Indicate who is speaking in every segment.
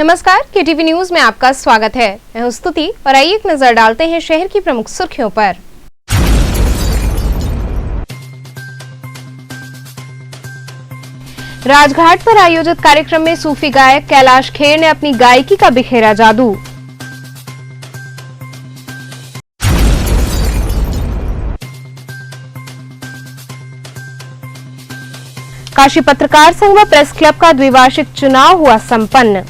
Speaker 1: नमस्कार, KTV news में आपका स्वागत है। मैं हूं स्तुति और आइए एक नजर डालते हैं शहर की प्रमुख सुर्खियों पर। राजघाट पर आयोजित कार्यक्रम में सूफी गायक कैलाश खेर ने अपनी गायकी का बिखेरा जादू। काशी पत्रकार संघ व प्रेस क्लब का द्विवार्षिक चुनाव हुआ संपन्न।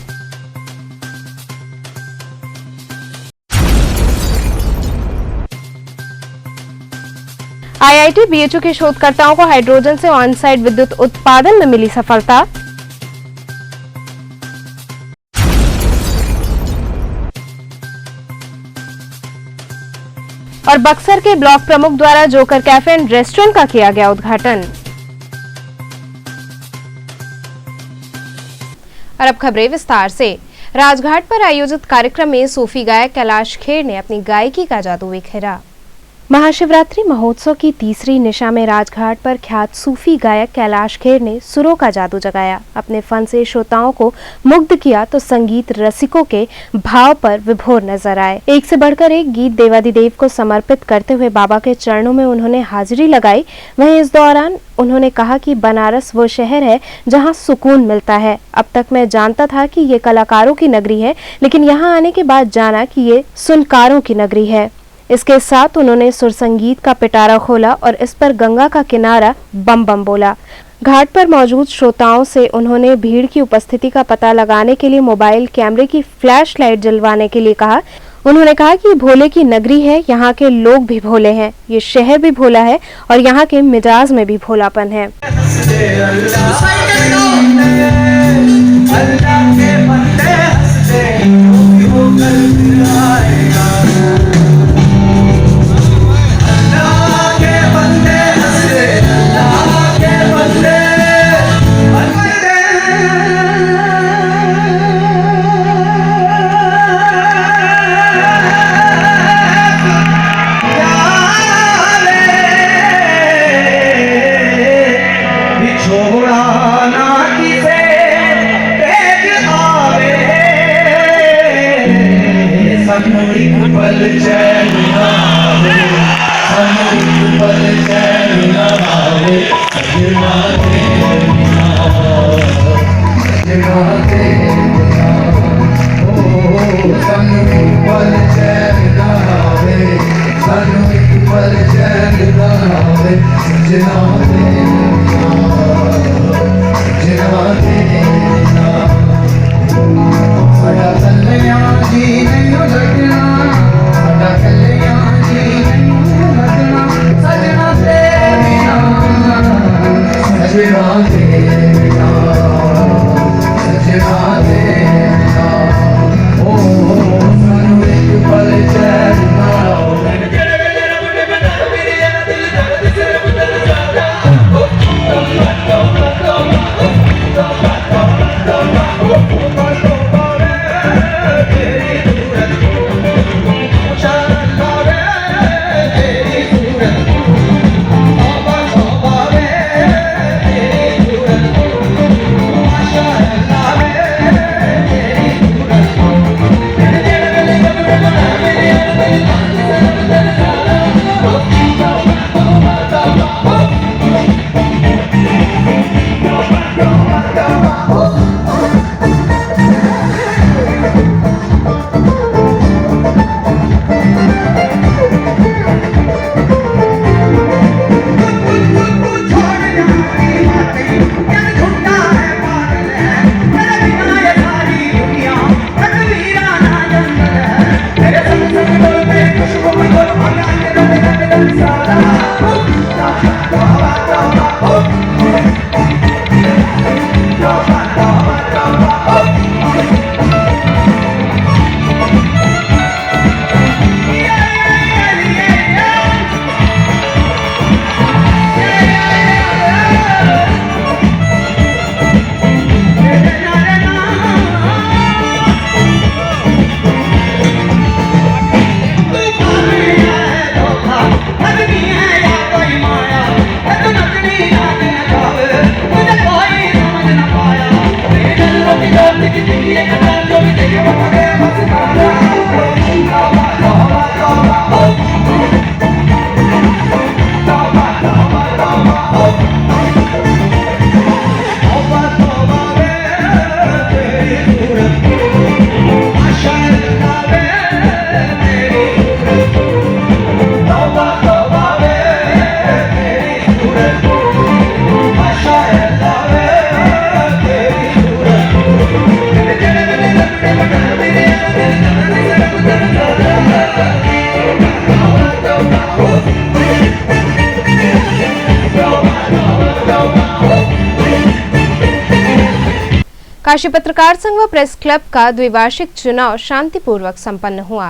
Speaker 1: आईआईटी बीएचयू के शोधकर्ताओं को हाइड्रोजन से ऑन साइट विद्युत उत्पादन में मिली सफलता। और बक्सर के ब्लॉक प्रमुख द्वारा जोकर कैफे एंड रेस्टोरेंट का किया गया उद्घाटन। और अब खबरें विस्तार से। राजघाट पर आयोजित कार्यक्रम में सूफी गायक कैलाश खेर ने अपनी गायकी का जादू बिखेरा। महाशिवरात्रि महोत्सव की तीसरी निशा में राजघाट पर ख्यात सूफी गायक कैलाश खेर ने सुरों का जादू जगाया। अपने फन से श्रोताओं को मुग्ध किया तो संगीत रसिकों के भाव पर विभोर नजर आए। एक से बढ़कर एक गीत देवादिदेव को समर्पित करते हुए बाबा के चरणों में उन्होंने हाजिरी लगाई। वहीं इस दौरान उन्होंने कहा कि बनारस वो शहर है जहां सुकून मिलता है। अब तक मैं जानता था कि ये कलाकारों की नगरी है, लेकिन यहाँ आने के बाद जाना कि ये सुनकारों की नगरी है। इसके साथ उन्होंने सुर संगीत का पिटारा खोला और इस पर गंगा का किनारा बम बम बोला। घाट पर मौजूद श्रोताओं से उन्होंने भीड़ की उपस्थिति का पता लगाने के लिए मोबाइल कैमरे की फ्लैश लाइट जलवाने के लिए कहा। उन्होंने कहा कि भोले की नगरी है, यहाँ के लोग भी भोले हैं, ये शहर भी भोला है और यहाँ के मिजाज में भी भोलापन है।
Speaker 2: Sajna
Speaker 1: काशी पत्रकार संघ व प्रेस क्लब का द्विवार्षिक चुनाव शांतिपूर्वक संपन्न हुआ।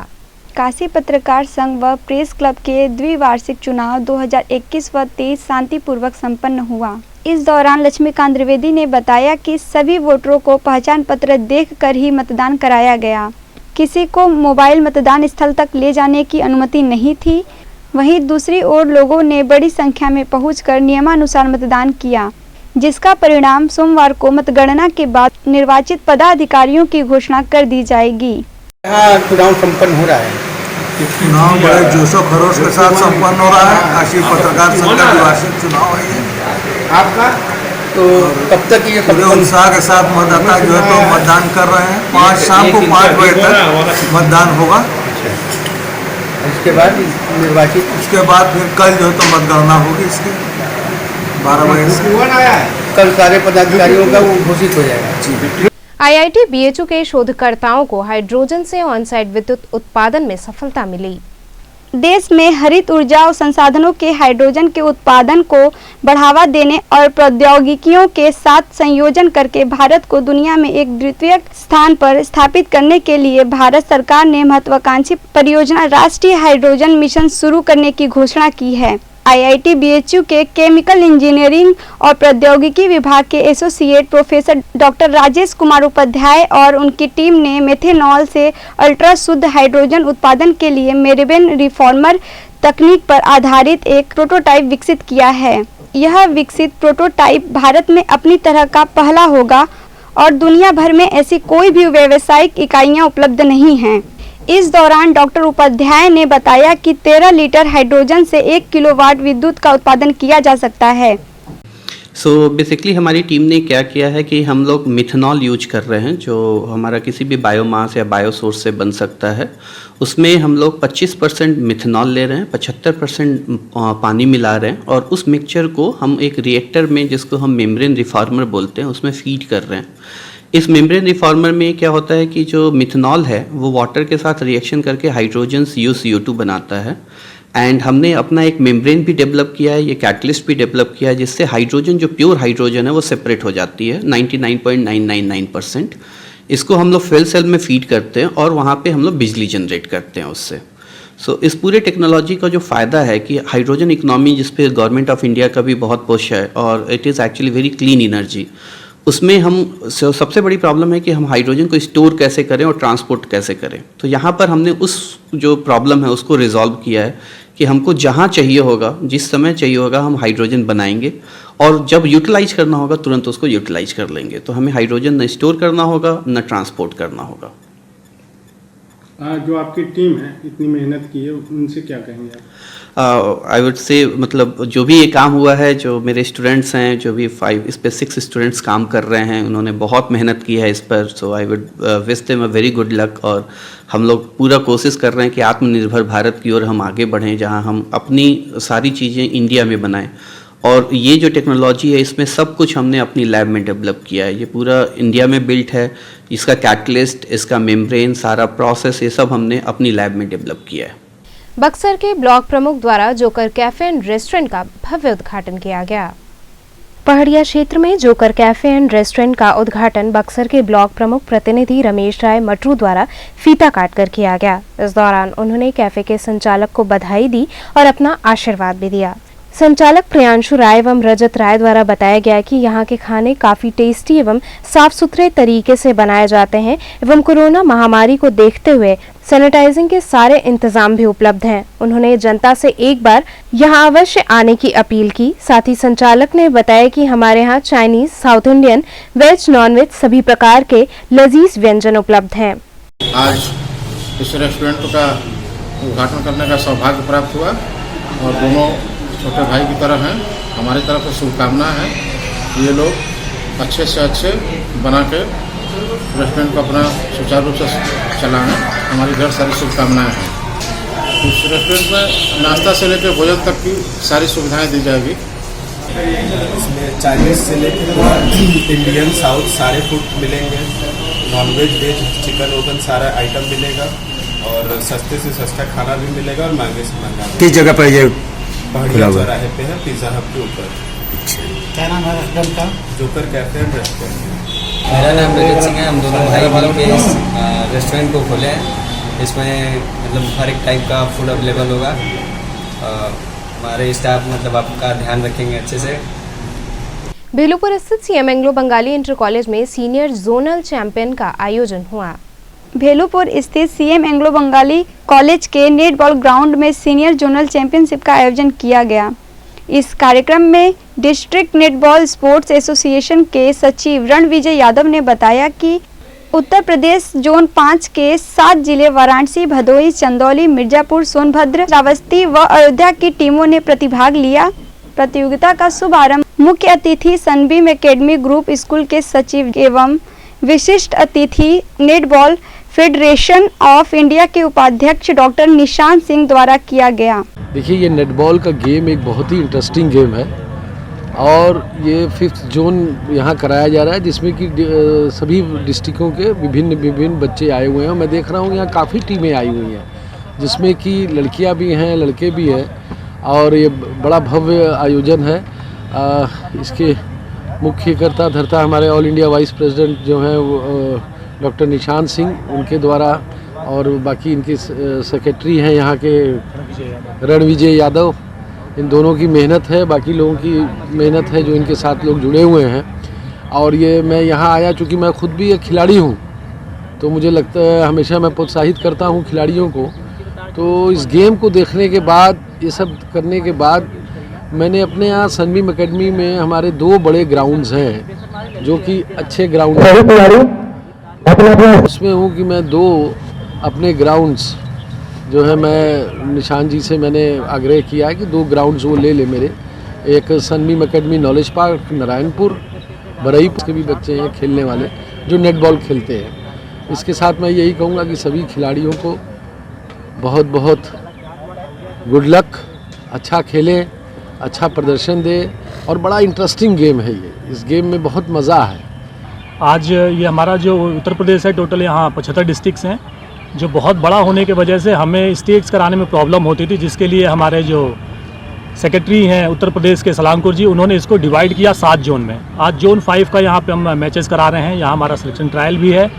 Speaker 2: काशी पत्रकार संघ व प्रेस क्लब के द्विवार्षिक चुनाव 2021 व 23 शांतिपूर्वक संपन्न हुआ। इस दौरान लक्ष्मीकांत द्विवेदी ने बताया कि सभी वोटरों को पहचान पत्र देखकर ही मतदान कराया गया। किसी को मोबाइल मतदान स्थल तक ले जाने की अनुमति नहीं थी। वहीं दूसरी ओर लोगों ने बड़ी संख्या में पहुंचकर नियमानुसार मतदान किया, जिसका परिणाम सोमवार को मतगणना के बाद निर्वाचित पदाधिकारियों की घोषणा कर दी जाएगी।
Speaker 3: यहाँ चुनाव संपन्न हो रहा है।
Speaker 4: चुनाव बड़े जोशो खरोश के साथ संपन्न हो रहा है। काशी पत्रकार संघ का द्विवार्षिक चुनाव है ये
Speaker 3: आपका। तो कब तक ये
Speaker 4: पूरे उत्साह के साथ मतदाता जो है तो मतदान कर रहे हैं। शाम को 5 बजे तक मतदान होगा।
Speaker 3: इसके बाद निर्वाचित,
Speaker 4: उसके बाद फिर कल जो है तो मतगणना होगी इसकी 12 बजे से।
Speaker 3: कल सारे पदाधिकारियों का वो घोषित हो जाएगा।
Speaker 1: आईआईटी बीएचयू के शोधकर्ताओं को हाइड्रोजन से ऑन-साइट विद्युत उत्पादन में सफलता मिली।
Speaker 2: देश में हरित ऊर्जा और संसाधनों के हाइड्रोजन के उत्पादन को बढ़ावा देने और प्रौद्योगिकियों के साथ संयोजन करके भारत को दुनिया में एक द्वितीय स्थान पर स्थापित करने के लिए भारत सरकार ने महत्वाकांक्षी परियोजना राष्ट्रीय हाइड्रोजन मिशन शुरू करने की घोषणा की है। आईआईटी बीएचयू के केमिकल इंजीनियरिंग और प्रौद्योगिकी विभाग के associate professor doctor Rajesh Kumar Upadhyay और उनकी टीम ने मेथेनॉल से अल्ट्रा शुद्ध हाइड्रोजन उत्पादन के लिए मेरिबेन रिफॉर्मर तकनीक पर आधारित एक प्रोटोटाइप विकसित किया है। यह विकसित प्रोटोटाइप भारत में अपनी तरह का पहला होगा और दुनिया भर में ऐसी कोई भी व्यावसायिक इकाइयां उपलब्ध नहीं हैं। इस दौरान डॉक्टर उपाध्याय ने बताया कि 13 लीटर हाइड्रोजन से 1 किलोवाट विद्युत का उत्पादन किया जा सकता है।
Speaker 5: बेसिकली हमारी टीम ने क्या किया है कि हम लोग मिथेनॉल यूज कर रहे हैं, जो हमारा किसी भी बायोमास या बायोसोर्स से बन सकता है। उसमें हम लोग 25% मिथेनॉल ले रहे हैं, 75% पानी मिला रहे हैं और उस मिक्सचर को हम एक रिएक्टर में, जिसको हम मेम्ब्रेन रिफॉर्मर बोलते हैं, उसमें फीड कर रहे हैं। इस मेम्ब्रेन रिफॉर्मर में क्या होता है कि जो मिथेनॉल है वो वाटर के साथ रिएक्शन करके हाइड्रोजन CO2 बनाता है। एंड हमने अपना एक मेम्ब्रेन भी डेवलप किया है, ये कैटलिस्ट भी डेवलप किया है, जिससे हाइड्रोजन, जो प्योर हाइड्रोजन है, वो सेपरेट हो जाती है 99.999%। इसको हम लोग फ्यूल सेल में फीड करते हैं और वहाँ पे हम लोग बिजली जनरेट करते हैं उससे। इस पूरे टेक्नोलॉजी का जो फ़ायदा है कि हाइड्रोजन इकोनॉमी, जिस पे गवर्नमेंट ऑफ इंडिया का भी बहुत पुश है और it is actually very clean energy, उसमें हम सबसे बड़ी प्रॉब्लम है कि हम हाइड्रोजन को स्टोर कैसे करें और ट्रांसपोर्ट कैसे करें। तो यहाँ पर हमने उस जो प्रॉब्लम है उसको रिजॉल्व किया है कि हमको जहाँ चाहिए होगा, जिस समय चाहिए होगा, हम हाइड्रोजन बनाएंगे और जब यूटिलाइज करना होगा तुरंत उसको यूटिलाइज कर लेंगे। तो हमें हाइड्रोजन न स्टोर करना होगा न ट्रांसपोर्ट करना होगा।
Speaker 6: जो आपकी टीम है इतनी मेहनत की है, उनसे क्या कहेंगे आप?
Speaker 5: आई वुड से, मतलब जो भी ये काम हुआ है, जो मेरे स्टूडेंट्स हैं, जो भी 5 इस पे 6 स्टूडेंट्स काम कर रहे हैं, उन्होंने बहुत मेहनत की है इस पर। So I would wish them a very good luck. और हम लोग पूरा कोशिश कर रहे हैं कि आत्मनिर्भर भारत की ओर हम आगे बढ़ें, जहां हम अपनी सारी चीज़ें इंडिया में बनाएं। और ये जो टेक्नोलॉजी है, इसमें सब कुछ हमने अपनी लैब में डेवलप किया है। ये पूरा इंडिया में बिल्ट है। इसका कैटलिस्ट, इसका मेम्ब्रेन, सारा प्रोसेस, ये सब हमने अपनी लैब में डेवलप किया है।
Speaker 1: बक्सर के ब्लॉक प्रमुख द्वारा जोकर कैफे एंड रेस्टोरेंट का भव्य उद्घाटन किया गया। पहाड़िया क्षेत्र में जोकर कैफे एंड रेस्टोरेंट का उद्घाटन बक्सर के ब्लॉक प्रमुख प्रतिनिधि रमेश राय मटरू द्वारा फीता काटकर किया गया। इस दौरान उन्होंने कैफे के संचालक को बधाई दी और अपना आशीर्वाद भी दिया। संचालक प्रियांशु राय एवं रजत राय द्वारा बताया गया कि यहाँ के खाने काफी टेस्टी एवं साफ सुथरे तरीके से बनाए जाते हैं एवं कोरोना महामारी को देखते हुए सैनिटाइजिंग के सारे इंतजाम भी उपलब्ध हैं। उन्होंने जनता से एक बार यहाँ अवश्य आने की अपील की। साथ ही संचालक ने बताया कि हमारे यहाँ Chinese, South Indian, veg, non veg सभी प्रकार के लजीज व्यंजन उपलब्ध हैं।
Speaker 7: आज इस रेस्टोरेंट का उद्घाटन करने का सौभाग्य प्राप्त हुआ और दोनों छोटे भाई की तरह हैं। हमारी तरफ से शुभकामना है, ये लोग अच्छे से अच्छे बना के रेस्टोरेंट को अपना सुचारू रूप से चलाएं। हमारी ढेर सारी शुभकामनाएं हैं। इस रेस्टोरेंट में नाश्ता से लेकर भोजन तक की सारी सुविधाएं दी जाएगी।
Speaker 8: इसमें चाइनीज़ से लेकर इंडियन, साउथ सारे फूड मिलेंगे। नॉनवेज, वेज, चिकन वगन सारा आइटम मिलेगा और सस्ते से सस्ता खाना भी मिलेगा और महंगे से महंगा।
Speaker 9: किस जगह पर ये
Speaker 8: पहाड़िया चौराहे पे है, पिज़्ज़ा हब के ऊपर।
Speaker 3: क्या नाम है रेस्टोरेंट का?
Speaker 8: Joker cafe and restaurant.
Speaker 10: मेरा नाम रजत सिंह है। हम दोनों भाई मिलकर इस रेस्टोरेंट को खोले हैं। इसमें मतलब हर एक टाइप का फूड अवेलेबल होगा। हमारे स्टाफ मतलब आपका ध्यान रखेंगे अच्छे से।
Speaker 1: भेलूपुर स्थित CM Anglo Bengali inter college में सीनियर जोनल चैंपियन का आयोजन हुआ।
Speaker 2: भेलूपुर स्थित सीएम एंग्लो बंगाली कॉलेज के नेटबॉल ग्राउंड में सीनियर जोनल चैंपियनशिप का आयोजन किया गया। इस कार्यक्रम में डिस्ट्रिक्ट नेटबॉल स्पोर्ट्स एसोसिएशन के सचिव रणविजय यादव ने बताया कि उत्तर प्रदेश जोन 5 के 7 जिले वाराणसी, भदोही, चंदौली, मिर्जापुर, सोनभद्र, श्रावस्ती व अयोध्या की टीमों ने प्रतिभाग लिया। प्रतियोगिता का शुभारंभ मुख्य अतिथि सनबीम एकेडमी ग्रुप स्कूल के सचिव एवं विशिष्ट अतिथि नेटबॉल फेडरेशन ऑफ इंडिया के उपाध्यक्ष डॉक्टर निशांत सिंह द्वारा किया गया।
Speaker 11: देखिए, ये नेटबॉल का गेम एक बहुत ही इंटरेस्टिंग गेम है और ये 5th जोन यहाँ कराया जा रहा है, जिसमें कि सभी डिस्ट्रिक्टों के विभिन्न बच्चे आए हुए हैं। मैं देख रहा हूँ यहाँ काफ़ी टीमें आई हुई हैं, जिसमें कि लड़कियाँ भी हैं, लड़के भी हैं और ये बड़ा भव्य आयोजन है। इसके मुख्य कर्ता धर्ता हमारे ऑल इंडिया वाइस प्रेसिडेंट जो हैं वो डॉक्टर निशांत सिंह, उनके द्वारा, और बाकी इनके सेक्रेटरी हैं यहाँ के रणविजय यादव। इन दोनों की मेहनत है, बाकी लोगों की मेहनत है जो इनके साथ लोग जुड़े हुए हैं। और ये मैं यहाँ आया चूँकि मैं खुद भी एक खिलाड़ी हूँ, तो मुझे लगता है हमेशा मैं प्रोत्साहित करता हूँ खिलाड़ियों को। तो इस गेम को देखने के बाद, ये सब करने के बाद, मैंने अपने यहाँ सनबीम एकेडमी में हमारे 2 बड़े ग्राउंड्स हैं जो कि अच्छे ग्राउंड हैं। उसमें हूँ कि मैं 2 अपने ग्राउंड्स जो है, मैं निशान जी से मैंने आग्रह किया है कि 2 ग्राउंड्स वो ले ले मेरे। एक Sunbeam academy knowledge park Narayanpur बरई के भी बच्चे हैं खेलने वाले जो नेटबॉल खेलते हैं। इसके साथ मैं यही कहूँगा कि सभी खिलाड़ियों को बहुत बहुत गुड लक, अच्छा खेलें, अच्छा प्रदर्शन दें और बड़ा इंटरेस्टिंग गेम है ये। इस गेम में बहुत मज़ा है।
Speaker 12: आज ये हमारा जो उत्तर प्रदेश है, टोटल यहाँ 75 डिस्ट्रिक्ट्स हैं, जो बहुत बड़ा होने की वजह से हमें स्टेट्स कराने में प्रॉब्लम होती थी, जिसके लिए हमारे जो सेक्रेटरी हैं उत्तर प्रदेश के सलामपुर जी, उन्होंने इसको डिवाइड किया 7 जोन में। आज जोन 5 का यहाँ पे हम मैचेस करा रहे हैं। यहाँ हमारा सिलेक्शन ट्रायल भी है।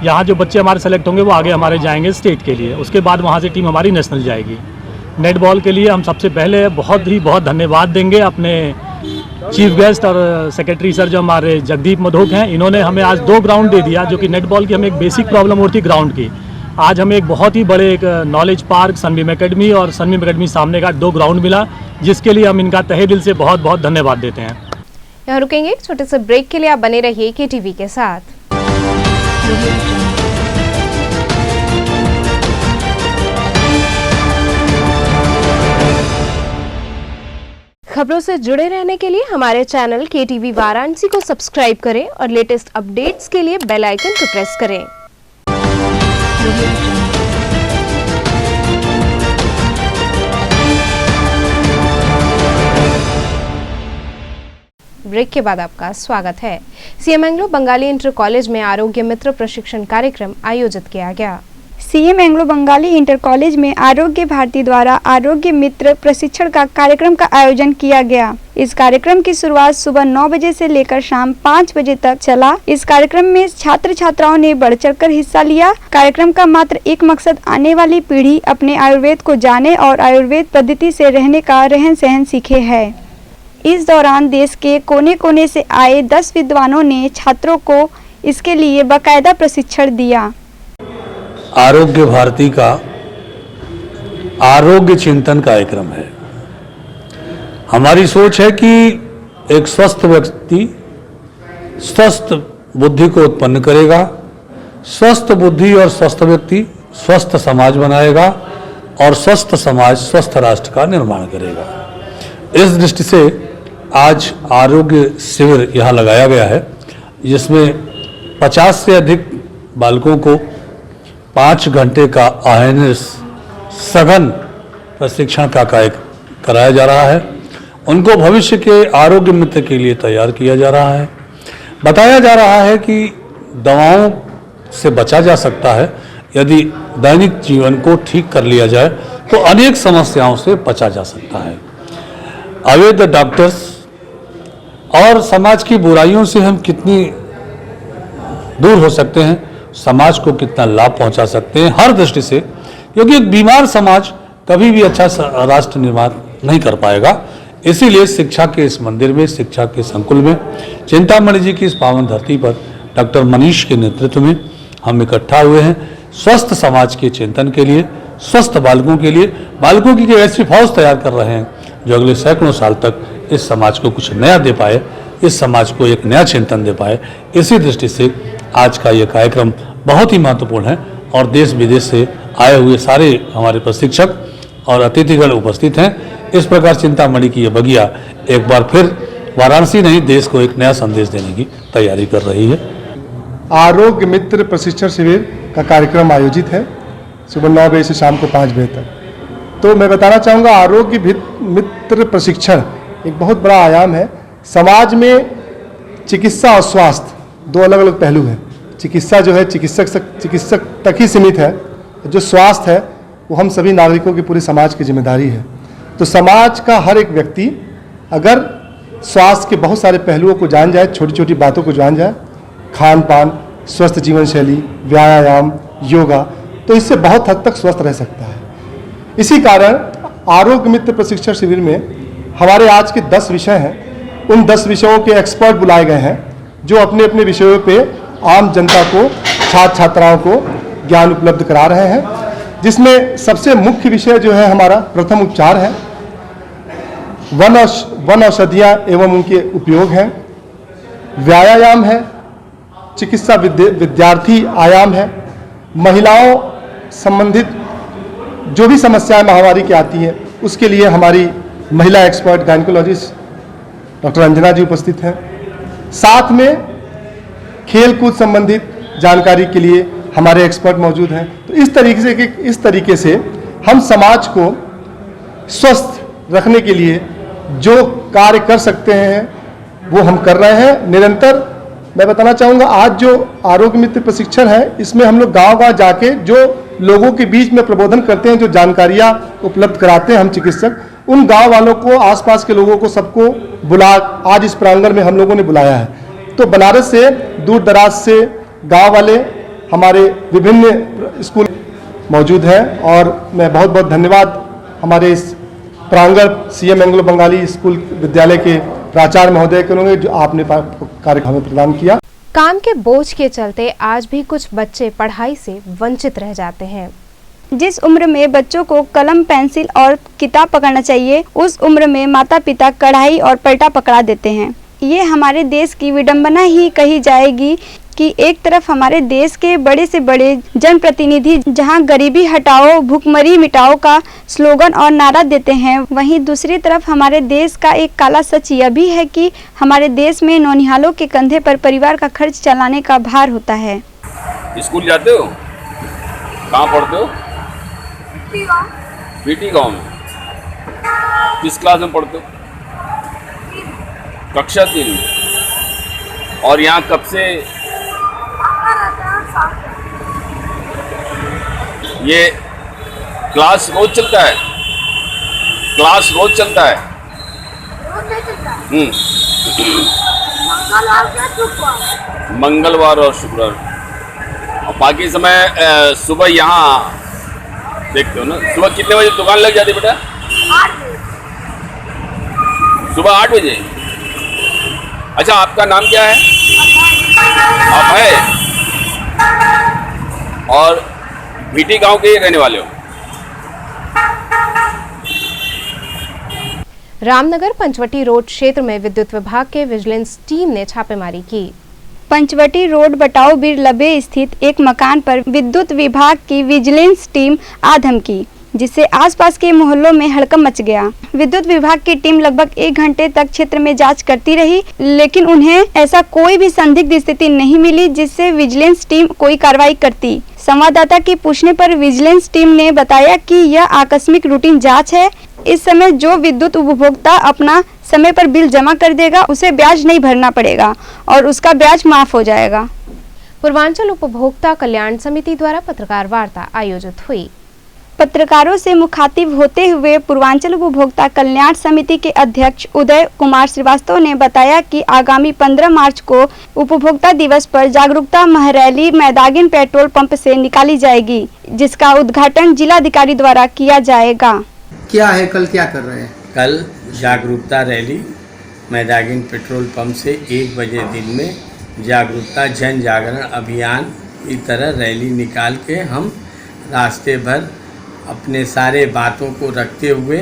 Speaker 12: यहाँ जो बच्चे हमारे सेलेक्ट होंगे वो आगे हमारे जाएंगे स्टेट के लिए, उसके बाद वहाँ से टीम हमारी नेशनल जाएगी। नेटबॉल के लिए हम सबसे पहले बहुत धन्यवाद देंगे अपने चीफ गेस्ट और सेक्रेटरी सर जो हमारे जगदीप मधोक हैं। इन्होंने हमें आज 2 ग्राउंड दे दिया, जो कि नेटबॉल की हमें एक बेसिक प्रॉब्लम होती थी ग्राउंड की। आज हमें एक बहुत ही बड़े एक नॉलेज पार्क, सनबीम एकेडमी और सनबीम एकेडमी सामने का 2 ग्राउंड मिला, जिसके लिए हम इनका तहे दिल से बहुत धन्यवाद देते हैं।
Speaker 1: यहाँ रुकेंगे एक छोटे से ब्रेक के लिए। आप बने रहिए KTV के साथ। खबरों से जुड़े रहने के लिए हमारे चैनल KTV वाराणसी को सब्सक्राइब करें और लेटेस्ट अपडेट्स के लिए बेल आइकन को प्रेस करें। ब्रेक के बाद आपका स्वागत है। CM Anglo Bengali inter college में आरोग्य मित्र प्रशिक्षण कार्यक्रम आयोजित किया गया।
Speaker 2: CM Anglo Bengali inter college में आरोग्य भारती द्वारा आरोग्य मित्र प्रशिक्षण का कार्यक्रम का आयोजन किया गया। इस कार्यक्रम की शुरुआत सुबह 9 बजे से लेकर शाम 5 बजे तक चला। इस कार्यक्रम में छात्र छात्राओं ने बढ़ चढ़कर हिस्सा लिया। कार्यक्रम का मात्र एक मकसद आने वाली पीढ़ी अपने आयुर्वेद को जाने और आयुर्वेद पद्धति से रहने का रहन सहन सीखे है। इस दौरान देश के कोने कोने से आए 10 विद्वानों ने छात्रों को इसके लिए बाकायदा प्रशिक्षण दिया।
Speaker 11: आरोग्य भारती का आरोग्य चिंतन कार्यक्रम है। हमारी सोच है कि एक स्वस्थ व्यक्ति स्वस्थ बुद्धि को उत्पन्न करेगा, स्वस्थ बुद्धि और स्वस्थ व्यक्ति स्वस्थ समाज बनाएगा और स्वस्थ समाज स्वस्थ राष्ट्र का निर्माण करेगा। इस दृष्टि से आज आरोग्य शिविर यहाँ लगाया गया है, जिसमें 50 से अधिक बालकों को 5 घंटे का अहर्निश सघन प्रशिक्षण का कार्य कराया जा रहा है। उनको भविष्य के आरोग्य मित्र के लिए तैयार किया जा रहा है। बताया जा रहा है कि दवाओं से बचा जा सकता है। यदि दैनिक जीवन को ठीक कर लिया जाए तो अनेक समस्याओं से बचा जा सकता है। अवैध डॉक्टर्स और समाज की बुराइयों से हम कितनी दूर हो सकते हैं, समाज को कितना लाभ पहुंचा सकते हैं हर दृष्टि से, क्योंकि एक बीमार समाज कभी भी अच्छा राष्ट्र निर्माण नहीं कर पाएगा। इसीलिए शिक्षा के इस मंदिर में, शिक्षा के संकुल में, चिंतामणि जी की इस पावन धरती पर डॉक्टर मनीष के नेतृत्व में हम इकट्ठा हुए हैं स्वस्थ समाज के चिंतन के लिए, स्वस्थ बालकों के लिए। बालकों की ऐसी फौज तैयार कर रहे हैं जो अगले सैकड़ों साल तक इस समाज को कुछ नया दे पाए, इस समाज को एक नया चिंतन दे पाए। इसी दृष्टि से आज का ये कार्यक्रम बहुत ही महत्वपूर्ण है और देश विदेश से आए हुए सारे हमारे प्रशिक्षक और अतिथिगण उपस्थित हैं। इस प्रकार चिंतामणि की ये बगिया एक बार फिर वाराणसी नहीं, देश को एक नया संदेश देने की तैयारी कर रही है।
Speaker 6: आरोग्य मित्र प्रशिक्षण शिविर का कार्यक्रम आयोजित है सुबह 9 बजे से शाम को 5 बजे तक। तो मैं बताना चाहूँगा, आरोग्य मित्र प्रशिक्षण एक बहुत बड़ा आयाम है। समाज में चिकित्सा और स्वास्थ्य 2 अलग अलग पहलू हैं। चिकित्सा जो है चिकित्सक तक ही सीमित है, जो स्वास्थ्य है वो हम सभी नागरिकों की पूरे समाज की जिम्मेदारी है। तो समाज का हर एक व्यक्ति अगर स्वास्थ्य के बहुत सारे पहलुओं को जान जाए, छोटी छोटी बातों को जान जाए, खान पान, स्वस्थ जीवन शैली, व्यायाम, योगा, तो इससे बहुत हद तक स्वस्थ रह सकता है। इसी कारण आरोग्य मित्र प्रशिक्षण शिविर में हमारे आज के 10 विषय हैं। उन 10 विषयों के एक्सपर्ट बुलाए गए हैं जो अपने अपने विषयों पे आम जनता को, छात्र छात्राओं को ज्ञान उपलब्ध करा रहे हैं, जिसमें सबसे मुख्य विषय जो है हमारा प्रथम उपचार है, वन औषधियाँ एवं उनके उपयोग हैं, व्यायाम है, चिकित्सा विद्यार्थी आयाम है, महिलाओं संबंधित जो भी समस्याएं महामारी की आती हैं उसके लिए हमारी महिला एक्सपर्ट गायनेकोलॉजिस्ट डॉक्टर अंजना जी उपस्थित हैं। साथ में खेल कूद संबंधित जानकारी के लिए हमारे एक्सपर्ट मौजूद हैं। तो इस तरीके से हम समाज को स्वस्थ रखने के लिए जो कार्य कर सकते हैं वो हम कर रहे हैं निरंतर। मैं बताना चाहूँगा, आज जो आरोग्य मित्र प्रशिक्षण है इसमें हम लोग गांव-गांव जाके जो लोगों के बीच में प्रबोधन करते हैं, जो जानकारियाँ उपलब्ध कराते हैं हम चिकित्सक, उन गांव वालों को, आसपास के लोगों को सबको आज इस प्रांगण में हम लोगों ने बुलाया है। तो बनारस से, दूर दराज से गांव वाले हमारे विभिन्न स्कूल मौजूद हैं और मैं बहुत बहुत धन्यवाद हमारे इस प्रांगण सीएम एंग्लो बंगाली स्कूल विद्यालय के प्राचार्य महोदय करूँगे जो आपने कार्यक्रम हमें प्रदान किया।
Speaker 1: काम के बोझ के चलते आज भी कुछ बच्चे पढ़ाई से वंचित रह जाते हैं।
Speaker 2: जिस उम्र में बच्चों को कलम, पेंसिल और किताब पकड़ना चाहिए, उस उम्र में माता पिता कढ़ाई और पलटा पकड़ा देते हैं। ये हमारे देश की विडंबना ही कही जाएगी कि एक तरफ हमारे देश के बड़े से बड़े जनप्रतिनिधि जहां गरीबी हटाओ, भूखमरी मिटाओ का स्लोगन और नारा देते हैं, वहीं दूसरी तरफ हमारे देश का एक काला सच यह भी है कि हमारे देश में नौनिहालों के कंधे पर परिवार का खर्च चलाने का भार होता है।
Speaker 9: स्कूल जाते हो? कहाँ पढ़ते हो? पीटी गाँव में। किस क्लास में पढ़ते हो? कक्षा 3। और यहाँ कब से ये क्लास रोज चलता है? क्लास रोज चलता है? मंगलवार और शुक्रवार। और बाकी समय सुबह यहाँ देखते हो ना? सुबह कितने बजे दुकान लग जाती है बेटा? सुबह 8 बजे। अच्छा, आपका नाम क्या है? आप है और भीटी गांव के रहने वाले हो?
Speaker 1: रामनगर पंचवटी रोड क्षेत्र में विद्युत विभाग के विजिलेंस टीम ने छापेमारी की।
Speaker 2: पंचवटी रोड बटाऊ बिरलबे स्थित एक मकान पर विद्युत विभाग की विजिलेंस टीम आ धमकी, जिससे आसपास के मोहल्लों में हड़कंप मच गया। विद्युत विभाग की टीम लगभग 1 घंटे तक क्षेत्र में जांच करती रही, लेकिन उन्हें ऐसा कोई भी संदिग्ध स्थिति नहीं मिली जिससे विजिलेंस टीम कोई कार्रवाई करती। संवाददाता की पूछने पर विजिलेंस टीम ने बताया कि यह आकस्मिक रूटीन जांच है। इस समय जो विद्युत उपभोक्ता अपना समय पर बिल जमा कर देगा उसे ब्याज नहीं भरना पड़ेगा और उसका ब्याज माफ हो जाएगा।
Speaker 1: पूर्वांचल उपभोक्ता कल्याण समिति द्वारा पत्रकार वार्ता आयोजित हुई।
Speaker 2: पत्रकारों से मुखातिब होते हुए पूर्वांचल उपभोक्ता कल्याण समिति के अध्यक्ष उदय कुमार श्रीवास्तव ने बताया कि आगामी 15 मार्च को उपभोक्ता दिवस पर जागरूकता महरैली मैदागिन पेट्रोल पंप से निकाली जाएगी, जिसका उद्घाटन जिलाधिकारी द्वारा किया जाएगा।
Speaker 3: क्या है, कल क्या कर रहे हैं?
Speaker 10: कल जागरूकता रैली मैदागिन पेट्रोल पंप से 1 बजे दिन में जागरूकता जन जागरण अभियान की तरह रैली निकाल के हम रास्ते भर अपने सारे बातों को रखते हुए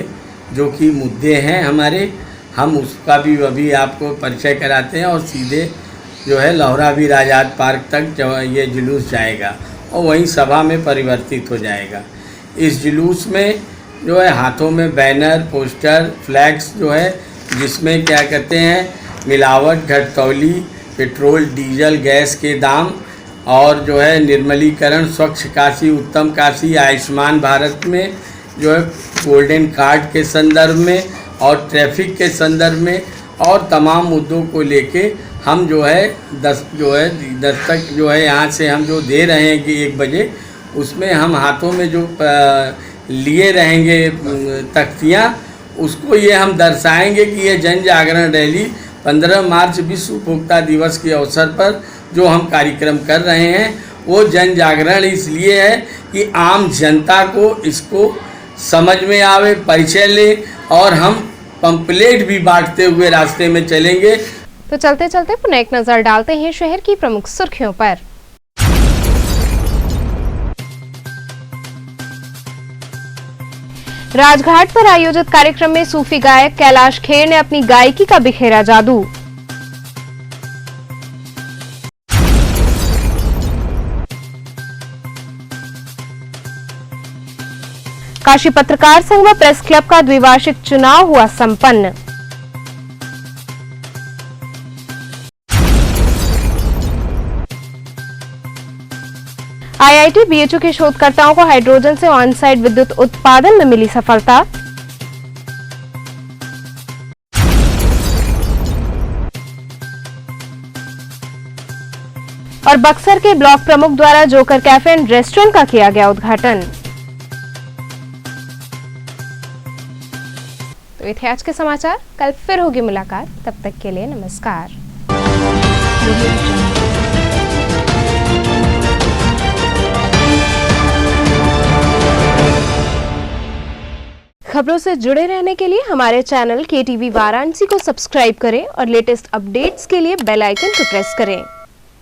Speaker 10: जो कि मुद्दे हैं हमारे, हम उसका भी अभी आपको परिचय कराते हैं और सीधे जो है लौहरावीर आज़ाद पार्क तक जो ये जुलूस जाएगा और वहीं सभा में परिवर्तित हो जाएगा। इस जुलूस में जो है हाथों में बैनर, पोस्टर, फ्लैग्स जो है जिसमें क्या कहते हैं मिलावट, घटतौली, पेट्रोल, डीजल, गैस के दाम और जो है निर्मलीकरण, स्वच्छ काशी, उत्तम काशी, आयुष्मान भारत में जो है गोल्डन कार्ड के संदर्भ में और ट्रैफिक के संदर्भ में और तमाम मुद्दों को लेके हम जो है 10 तक जो है यहाँ से हम जो दे रहे हैं कि 1 बजे उसमें हम हाथों में जो लिए रहेंगे तख्तियाँ, उसको ये हम दर्शाएंगे कि ये जन जागरण रैली 15 मार्च विश्व उपभोक्ता दिवस के अवसर पर जो हम कार्यक्रम कर रहे हैं वो जन जागरण इसलिए है कि आम जनता को इसको समझ में आवे, परिचय ले और हम पंपलेट भी बांटते हुए रास्ते में चलेंगे।
Speaker 1: तो चलते चलते पुनः एक नजर डालते हैं शहर की प्रमुख सुर्खियों पर। राजघाट पर आयोजित कार्यक्रम में सूफी गायक कैलाश खेर ने अपनी गायकी का बिखेरा जादू। काशी पत्रकार संघ व प्रेस क्लब का द्विवार्षिक चुनाव हुआ संपन्न। आईआईटी बीएचयू के शोधकर्ताओं को हाइड्रोजन से ऑन साइट विद्युत उत्पादन में मिली सफलता। और बक्सर के ब्लॉक प्रमुख द्वारा जोकर कैफे एंड रेस्टोरेंट का किया गया उद्घाटन। तो ये थे आज के समाचार। कल फिर होगी मुलाकात, तब तक के लिए नमस्कार। खबरों से जुड़े रहने के लिए हमारे चैनल KTV वाराणसी को सब्सक्राइब करें और लेटेस्ट अपडेट्स के लिए बेल आइकन को प्रेस करें।